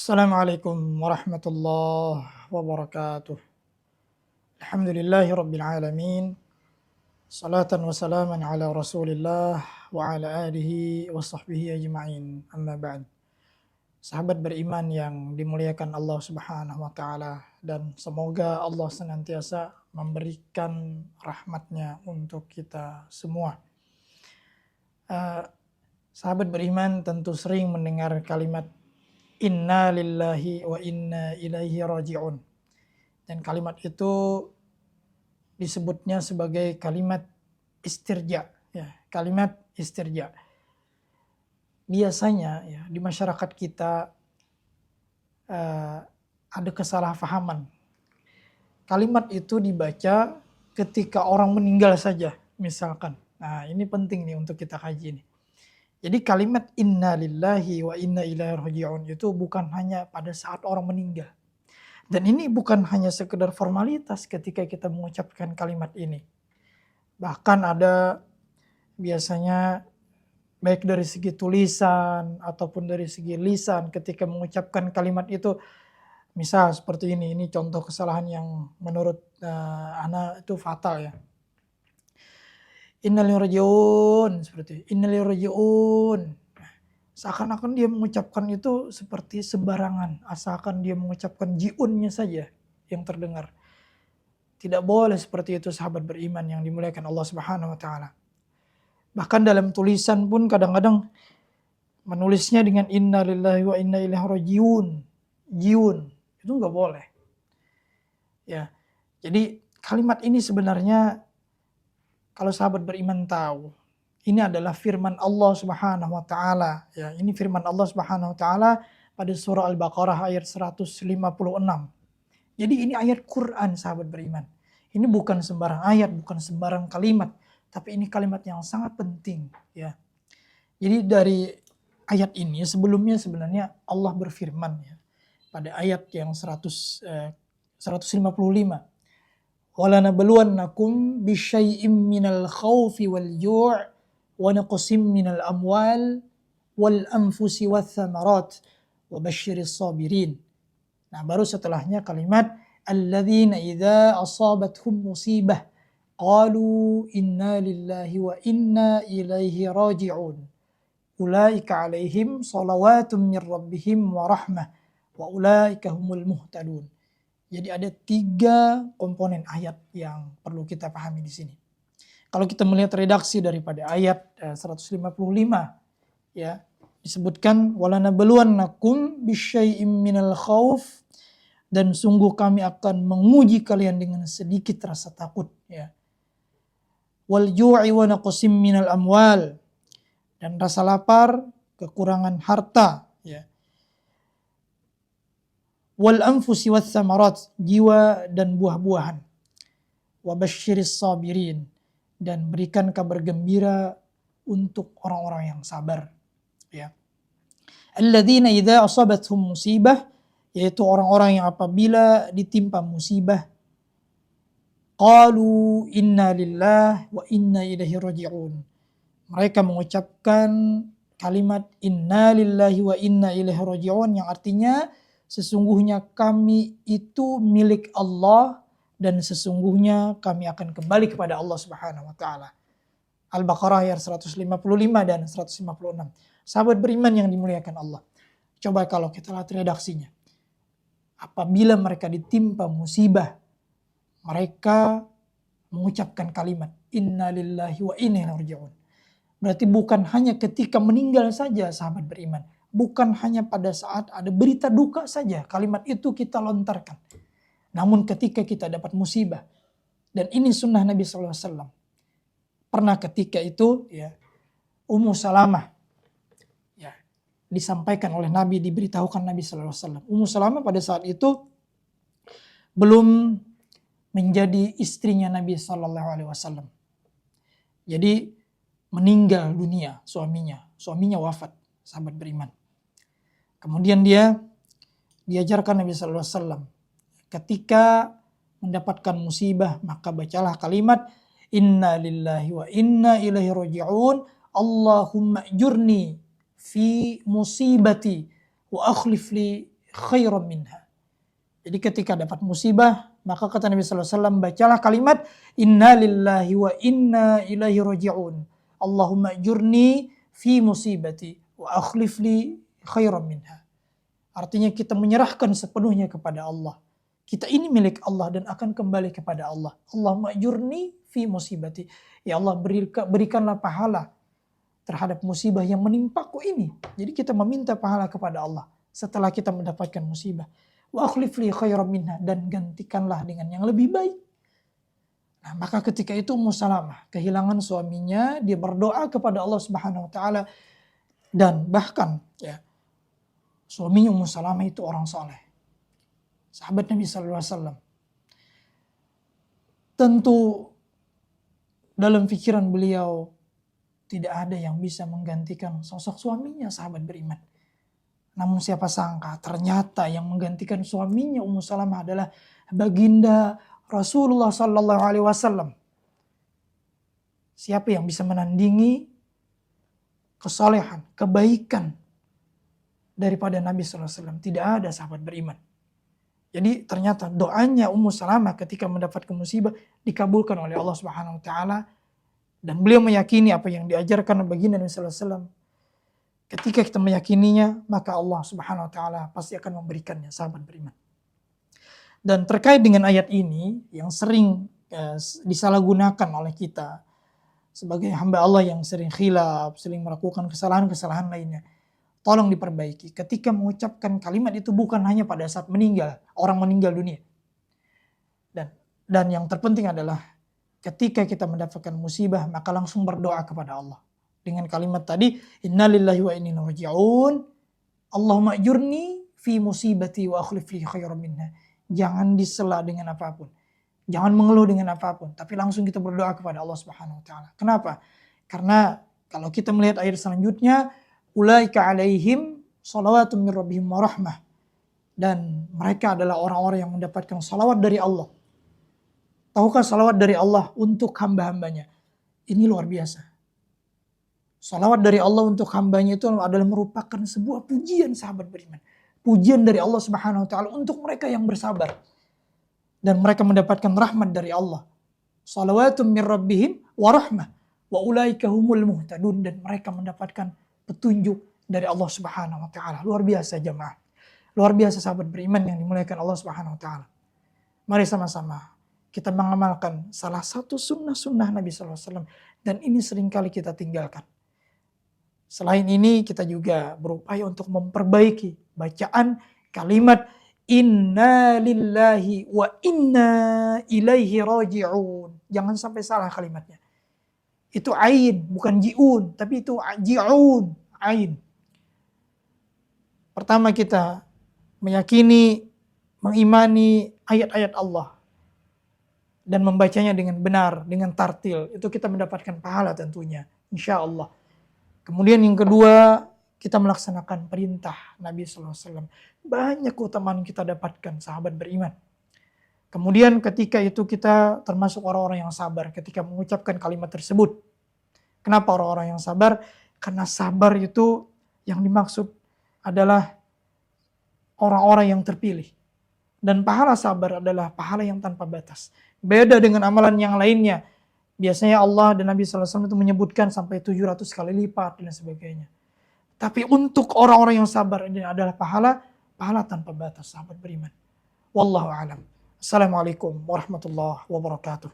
Assalamualaikum warahmatullahi wabarakatuh. Alhamdulillahi rabbil alamin. Salatan wa salaman ala Rasulillah wa ala alihi wa sahbihi ajma'in. Amma ba'd. Sahabat beriman yang dimuliakan Allah Subhanahu wa taala, dan semoga Allah senantiasa memberikan rahmatnya untuk kita semua. Sahabat beriman tentu sering mendengar kalimat inna lillahi wa inna ilaihi raji'un. Dan kalimat itu disebutnya sebagai kalimat istirja, ya, kalimat istirja. Biasanya ya di masyarakat kita ada kesalahpahaman. Kalimat itu dibaca ketika orang meninggal saja, misalkan. Nah, ini penting nih untuk kita kaji nih. Jadi kalimat inna lillahi wa inna ilaihi raji'un itu bukan hanya pada saat orang meninggal. Dan ini bukan hanya sekedar formalitas ketika kita mengucapkan kalimat ini. Bahkan ada biasanya baik dari segi tulisan ataupun dari segi lisan ketika mengucapkan kalimat itu. Misal seperti ini contoh kesalahan yang menurut ana itu fatal ya. Innalillahi raji'un, seperti innalillahi raji'un. Seakan-akan dia mengucapkan itu seperti sembarangan, asalkan dia mengucapkan jiunnya saja yang terdengar. Tidak boleh seperti itu sahabat beriman yang dimuliakan Allah Subhanahu wa taala. Bahkan dalam tulisan pun kadang-kadang menulisnya dengan inna lillahi wa inna ilaihi raji'un. Jiun, itu enggak boleh. Ya. Jadi kalimat ini sebenarnya kalau sahabat beriman tahu, ini adalah firman Allah Subhanahu wa taala, ya. Ini firman Allah Subhanahu wa taala pada surah Al-Baqarah ayat 156. Jadi ini ayat Quran sahabat beriman. Ini bukan sembarang ayat, bukan sembarang kalimat, tapi ini kalimat yang sangat penting, ya. Jadi dari ayat ini sebelumnya sebenarnya Allah berfirman ya pada ayat yang 155. وَلَنَبْلُوَنَّكُمْ بِشَيْءٍ مِّنَ الْخَوْفِ وَالْجُوعِ وَنَقْصٍ مِّنَ الْأَمْوَالِ وَالْأَنْفُسِ وَالثَّمَرَاتِ وَبَشِّرِ الصَّابِرِينَ. Nah, baru setelahnya kalimat alladzina idza asabathum musibah qalu inna lillahi wa inna ilaihi raji'un. Ulaika alaihim salawatun mir rabbihim wa rahmah wa ulaika humul muhtadun. Jadi ada 3 komponen ayat yang perlu kita pahami di sini. Kalau kita melihat redaksi daripada ayat 155 ya, disebutkan walanabluwannakum bisyai'im minal khauf, dan sungguh kami akan menguji kalian dengan sedikit rasa takut ya. Wal ju'i wa naqsim minal amwal, dan rasa lapar, kekurangan harta ya. Wal anfusi wath thamarat, jiwa dan buah-buahan. Wa basyiris sabirin, dan berikan kabar gembira untuk orang-orang yang sabar ya. Alladzina idza asabathum musibah, yaitu orang-orang yang apabila ditimpa musibah qalu inna lillahi wa inna ilaihi raji'un. Mereka mengucapkan kalimat inna lillahi wa inna ilaihi raji'un yang artinya sesungguhnya kami itu milik Allah dan sesungguhnya kami akan kembali kepada Allah Subhanahu wa taala. Al-Baqarah ayat 155 dan 156. Sahabat beriman yang dimuliakan Allah. Coba kalau kita lihat redaksinya. Apabila mereka ditimpa musibah, mereka mengucapkan kalimat inna lillahi wa inna ilaihi raji'un. Berarti bukan hanya ketika meninggal saja sahabat beriman. Bukan hanya pada saat ada berita duka saja kalimat itu kita lontarkan. Namun ketika kita dapat musibah. Dan ini sunnah Nabi SAW. Pernah ketika itu ya, Ummu Salamah ya, disampaikan oleh Nabi, diberitahukan Nabi SAW. Ummu Salamah pada saat itu belum menjadi istrinya Nabi SAW. Jadi meninggal dunia suaminya wafat, sahabat beriman. Kemudian dia diajarkan Nabi SAW, ketika mendapatkan musibah maka bacalah kalimat inna lillahi wa inna ilaihi raji'un, Allahumma ajurni fi musibati wa akhlif li khairan minha. Jadi ketika dapat musibah, maka kata Nabi sallallahu alaihi wasallam, bacalah kalimat inna lillahi wa inna ilaihi raji'un. Allahumma ajurni fi musibati wa akhlif li khairan minha. Artinya kita menyerahkan sepenuhnya kepada Allah. Kita ini milik Allah dan akan kembali kepada Allah. Allahumma ajurni fi musibati. Ya Allah, berikanlah pahala terhadap musibah yang menimpaku ini. Jadi kita meminta pahala kepada Allah setelah kita mendapatkan musibah. Wa akhlif li khairan minha, dan gantikanlah dengan yang lebih baik. Nah, maka ketika itu Ummu Salamah kehilangan suaminya, dia berdoa kepada Allah Subhanahu wa taala, dan bahkan ya, suaminya Ummu Salamah itu orang saleh, sahabat Nabi sallallahu alaihi wasallam. Tentu dalam pikiran beliau tidak ada yang bisa menggantikan sosok suaminya, sahabat beriman. Namun siapa sangka ternyata yang menggantikan suaminya Ummu Salamah adalah baginda Rasulullah sallallahu alaihi wasallam. Siapa yang bisa menandingi kesalehan, kebaikan daripada Nabi sallallahu alaihi wasallam? Tidak ada, sahabat beriman. Jadi ternyata doanya Ummu Salamah ketika mendapatkan musibah dikabulkan oleh Allah Subhanahu wa taala, dan beliau meyakini apa yang diajarkan baginda Nabi sallallahu alaihi wasallam. Ketika kita meyakininya, maka Allah Subhanahu wa taala pasti akan memberikannya, sahabat beriman. Dan terkait dengan ayat ini yang sering disalahgunakan oleh kita sebagai hamba Allah yang sering khilaf, sering melakukan kesalahan-kesalahan lainnya, tolong diperbaiki. Ketika mengucapkan kalimat itu bukan hanya pada saat meninggal, orang meninggal dunia. Dan yang terpenting adalah ketika kita mendapatkan musibah, maka langsung berdoa kepada Allah. Dengan kalimat tadi, innalillahi wa inna ilaihi raji'un, Allahumma ajurni fi musibati wa akhlif li khairan minha. Jangan disela dengan apapun. Jangan mengeluh dengan apapun. Tapi langsung kita berdoa kepada Allah Subhanahu wa ta'ala. Kenapa? Karena kalau kita melihat ayat selanjutnya, ulaika alaihim salawatun min rabbihim wa rahmah. Dan mereka adalah orang-orang yang mendapatkan salawat dari Allah. Tahukah salawat dari Allah untuk hamba-hambanya? Ini luar biasa. Salawat dari Allah untuk hambanya itu adalah merupakan sebuah pujian, sahabat beriman. Pujian dari Allah Subhanahu wa taala untuk mereka yang bersabar. Dan mereka mendapatkan rahmat dari Allah. Salawatun min rabbihim wa rahmah wa ulaika humul muhtadun, dan mereka mendapatkan petunjuk dari Allah Subhanahu wa taala. Luar biasa jemaah. Luar biasa, sahabat beriman yang dimuliakan Allah Subhanahu wa taala. Mari sama-sama kita mengamalkan salah satu sunnah-sunnah Nabi sallallahu alaihi wasallam, dan ini seringkali kita tinggalkan. Selain ini kita juga berupaya untuk memperbaiki bacaan kalimat inna lillahi wa inna ilaihi raji'un. Jangan sampai salah kalimatnya. Itu ain, bukan ji'un, tapi itu ji'un, ain. Pertama kita meyakini, mengimani ayat-ayat Allah dan membacanya dengan benar, dengan tartil. Itu kita mendapatkan pahala tentunya, insya Allah. Kemudian yang kedua, kita melaksanakan perintah Nabi sallallahu alaihi wasallam. Banyak keutamaan kita dapatkan, sahabat beriman. Kemudian ketika itu kita termasuk orang-orang yang sabar ketika mengucapkan kalimat tersebut. Kenapa orang-orang yang sabar? Karena sabar itu yang dimaksud adalah orang-orang yang terpilih. Dan pahala sabar adalah pahala yang tanpa batas. Beda dengan amalan yang lainnya. Biasanya Allah dan Nabi sallallahu alaihi wasallam itu menyebutkan sampai 700 kali lipat dan sebagainya. Tapi untuk orang-orang yang sabar ini adalah pahala tanpa batas, sahabat beriman. Wallahu a'lam. Assalamualaikum warahmatullahi wabarakatuh.